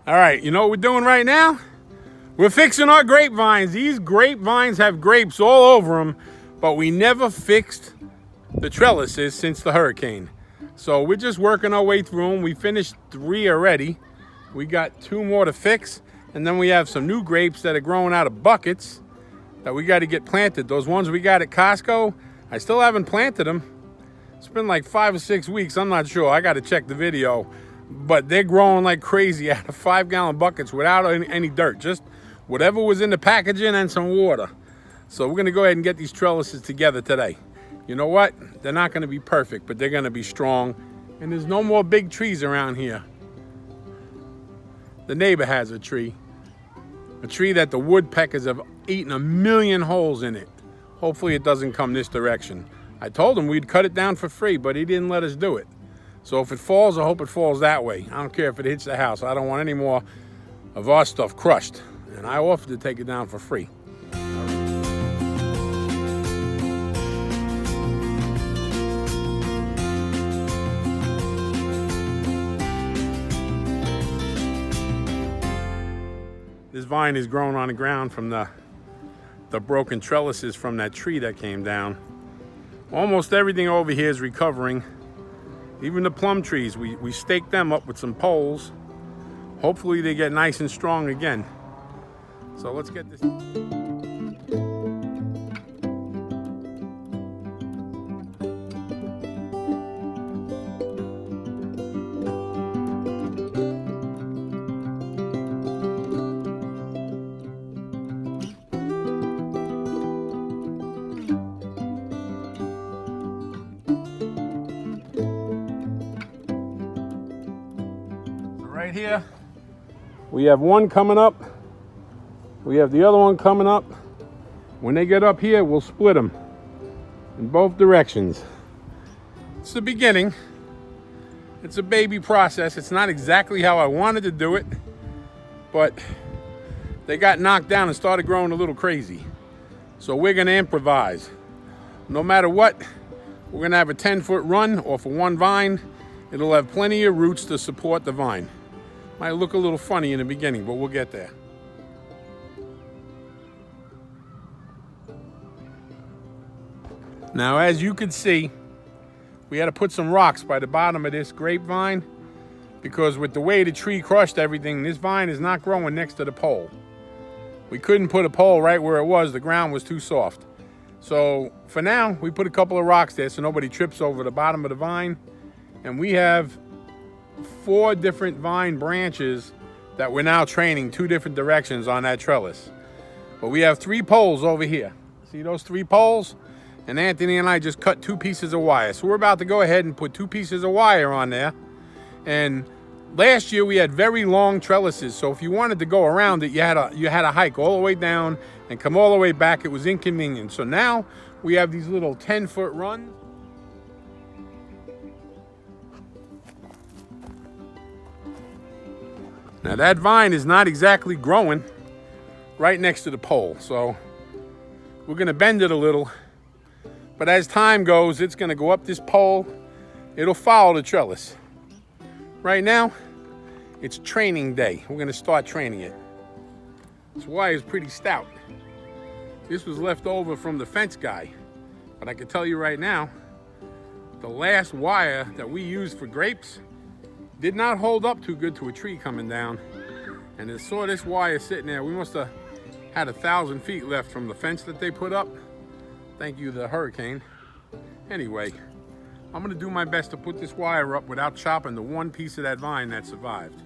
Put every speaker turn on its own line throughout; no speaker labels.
All right, you know what we're doing right now? We're fixing our grapevines. These grapevines have grapes all over them, but we never fixed the trellises since the hurricane. So we're just working our way through them. We finished 3 already. We got 2 more to fix, and then we have some new grapes that are growing out of buckets that we got to get planted. Those ones we got at Costco, I still haven't planted them. It's been like 5 or 6 weeks. I'm not sure. I got to check the video. But they're growing like crazy out of 5-gallon buckets without any dirt. Just whatever was in the packaging and some water. So we're going to go ahead and get these trellises together today. You know what? They're not going to be perfect, but they're going to be strong. And there's no more big trees around here. The neighbor has a tree that the woodpeckers have eaten 1,000,000 holes in it. Hopefully it doesn't come this direction. I told him we'd cut it down for free, but he didn't let us do it. So if it falls, I hope it falls that way. I don't care if it hits the house. I don't want any more of our stuff crushed. And I offered to take it down for free. This vine is growing on the ground from the broken trellises from that tree that came down. Almost everything over here is recovering. Even the plum trees, we staked them up with some poles. Hopefully they get nice and strong again. So let's get this. Right here, we have one coming up. We have the other one coming up. When they get up here, we'll split them in both directions. It's the beginning. It's a baby process. It's not exactly how I wanted to do it, but they got knocked down and started growing a little crazy. So we're gonna improvise. No matter what, we're gonna have a 10-foot run off of one vine. It'll have plenty of roots to support the vine. Might look a little funny in the beginning, but we'll get there. Now, as you can see, we had to put some rocks by the bottom of this grapevine because with the way the tree crushed everything, this vine is not growing next to the pole. We couldn't put a pole right where it was. The ground was too soft. So for now, we put a couple of rocks there so nobody trips over the bottom of the vine. And we have 4 different vine branches that we're now training 2 different directions on that trellis. But we have 3 poles over here. See those 3 poles? And Anthony and I just cut 2 pieces of wire. So we're about to go ahead and put 2 pieces of wire on there. And last year we had very long trellises. So if you wanted to go around it, you had to hike all the way down and come all the way back. It was inconvenient. So now we have these little 10-foot runs. Now that vine is not exactly growing right next to the pole, so we're gonna bend it a little. But as time goes, it's gonna go up this pole. It'll follow the trellis. Right now, it's training day. We're gonna start training it. This wire is pretty stout. This was left over from the fence guy. But I can tell you right now, the last wire that we used for grapes did not hold up too good to a tree coming down. And I saw this wire sitting there. We must have had 1,000 feet left from the fence that they put up. Thank you, the hurricane. Anyway, I'm gonna do my best to put this wire up without chopping the one piece of that vine that survived.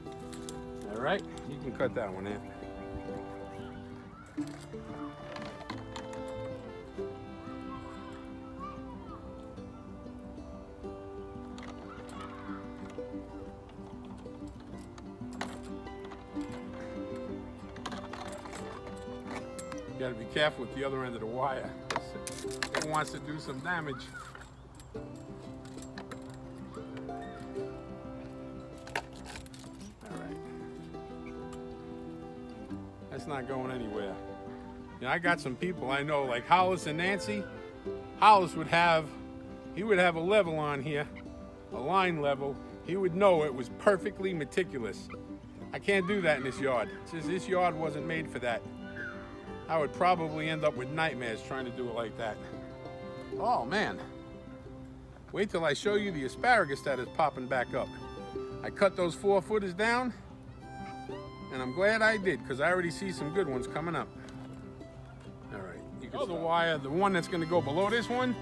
All right, you can cut that one in. You gotta be careful with the other end of the wire. It wants to do some damage. All right. That's not going anywhere. You know, I got some people I know, like Hollis and Nancy. Hollis would have a level on here, a line level. He would know it was perfectly meticulous. I can't do that in this yard. Since this yard wasn't made for that. I would probably end up with nightmares trying to do it like that. Oh man. Wait till I show you the asparagus that is popping back up. I cut those 4-footers down, and I'm glad I did, because I already see some good ones coming up. All right, you can see the wire, the one that's gonna go below this one,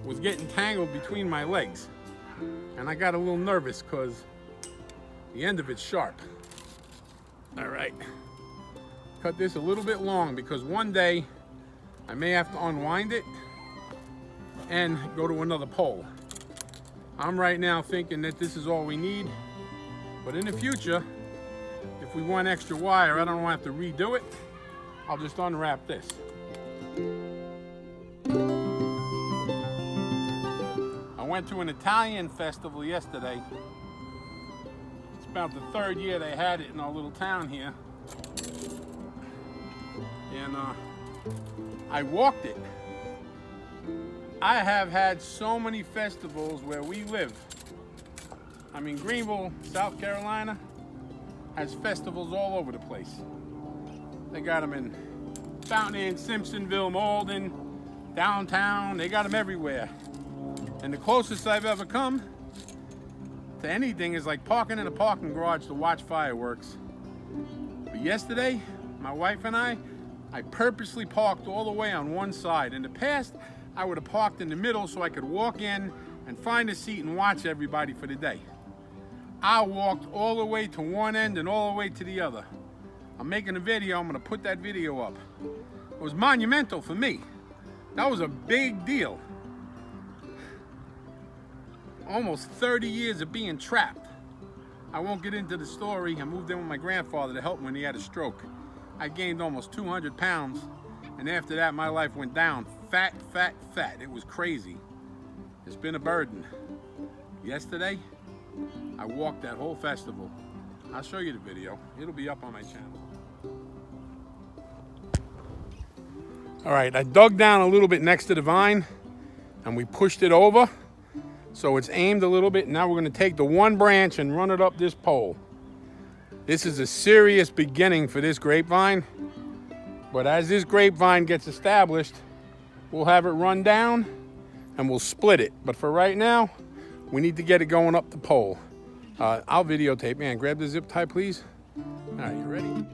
was getting tangled between my legs. And I got a little nervous because the end of it's sharp. All right, cut this a little bit long because one day I may have to unwind it and go to another pole. I'm right now thinking that this is all we need, but in the future, if we want extra wire, I don't want to have to redo it. I'll just unwrap this. I went to an Italian festival yesterday. It's about the 3rd year they had it in our little town here. And I walked it. I have had so many festivals where we live. I mean, Greenville, South Carolina, has festivals all over the place. They got them in Fountain Inn, Simpsonville, Malden, downtown. They got them everywhere. And the closest I've ever come to anything is like parking in a parking garage to watch fireworks. But yesterday, my wife and I purposely parked all the way on one side. In the past, I would have parked in the middle so I could walk in and find a seat and watch everybody for the day. I walked all the way to one end and all the way to the other. I'm making a video, I'm gonna put that video up. It was monumental for me. That was a big deal. Almost 30 years of being trapped. I won't get into the story. I moved in with my grandfather to help him when he had a stroke. I gained almost 200 pounds, and after that, my life went down. Fat, fat, fat. It was crazy. It's been a burden. Yesterday, I walked that whole festival. I'll show you the video. It'll be up on my channel. All right, I dug down a little bit next to the vine, and we pushed it over. So it's aimed a little bit. Now we're gonna take the one branch and run it up this pole. This is a serious beginning for this grapevine. But as this grapevine gets established, we'll have it run down and we'll split it. But for right now, we need to get it going up the pole. I'll videotape. Man, grab the zip tie, please. All right, you ready?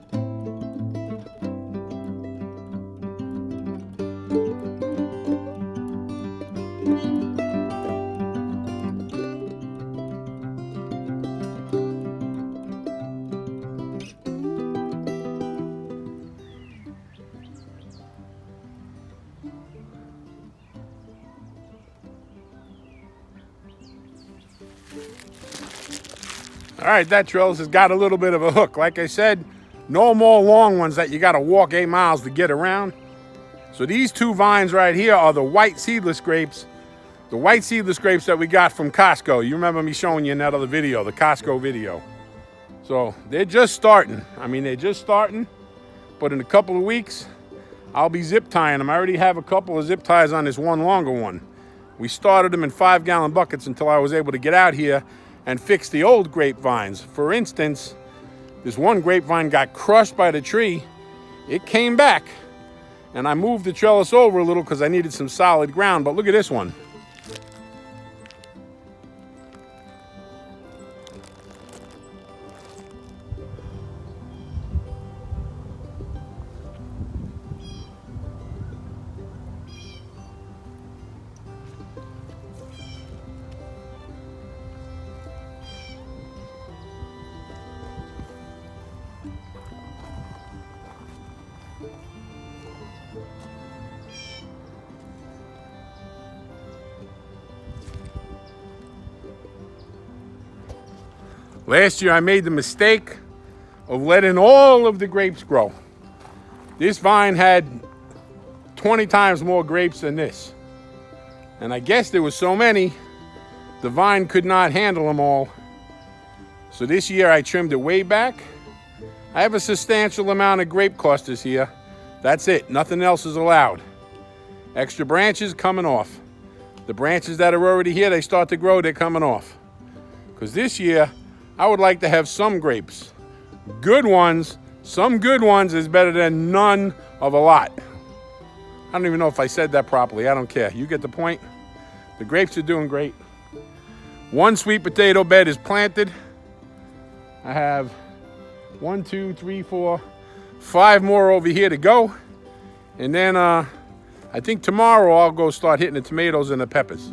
All right, that trellis has got a little bit of a hook. Like I said, no more long ones that you got to walk 8 miles to get around. So these 2 vines right here are the white seedless grapes. The white seedless grapes that we got from Costco. You remember me showing you in that other video, the Costco video. So they're just starting. I mean, they're just starting. But in a couple of weeks, I'll be zip tying them. I already have a couple of zip ties on this one longer one. We started them in 5-gallon buckets until I was able to get out here and fix the old grapevines. For instance, this one grapevine got crushed by the tree. It came back, and I moved the trellis over a little because I needed some solid ground. But look at this one. Last year I made the mistake of letting all of the grapes grow. This vine had 20 times more grapes than this. And I guess there were so many, the vine could not handle them all. So this year I trimmed it way back. I have a substantial amount of grape clusters here. That's it, nothing else is allowed. Extra branches coming off. The branches that are already here, they start to grow, they're coming off. Because this year, I would like to have some grapes. good ones, some good ones is better than none of a lot. I don't even know if I said that properly. I don't care. You get the point. The grapes are doing great. One sweet potato bed is planted. I have 1, 2, 3, 4, 5 more over here to go. And then I think tomorrow I'll go start hitting the tomatoes and the peppers.